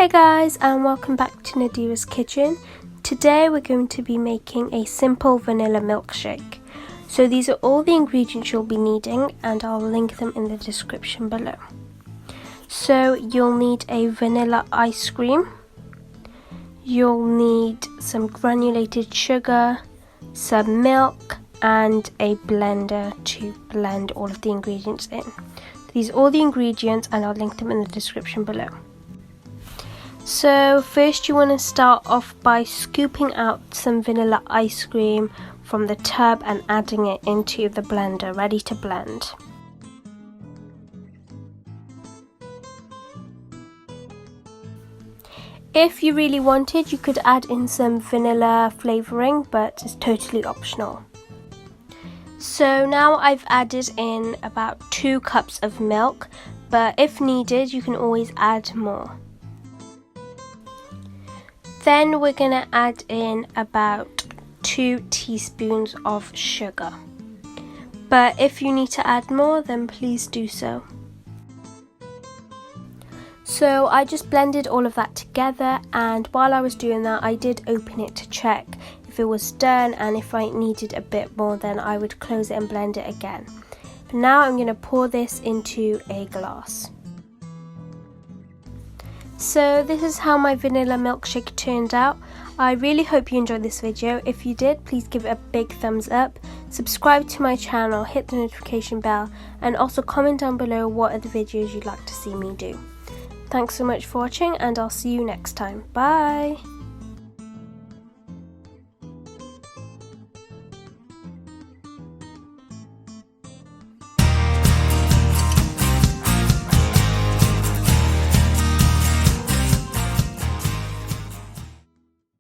Hey guys, and welcome back to Nadira's kitchen. Today we're going to be making a simple vanilla milkshake. So these are all the ingredients you'll be needing, and I'll link them in the description below. So you'll need a vanilla ice cream, you'll need some granulated sugar, some milk, and a blender to blend all of the ingredients in. These are all the ingredients, and I'll link them in the description below. So first you want to start off by scooping out some vanilla ice cream from the tub and adding it into the blender, ready to blend. If you really wanted, you could add in some vanilla flavouring, but it's totally optional. So now I've added in about 2 cups of milk, but if needed you can always add more. Then we're going to add in about 2 teaspoons of sugar. But if you need to add more, then please do so. So I just blended all of that together, and while I was doing that I did open it to check if it was done, and if I needed a bit more then I would close it and blend it again. But now I'm going to pour this into a glass. So this is how my vanilla milkshake turned out. I really hope you enjoyed this video. If you did, please give it a big thumbs up, subscribe to my channel, hit the notification bell, and also comment down below what other videos you'd like to see me do. Thanks so much for watching, and I'll see you next time. Bye!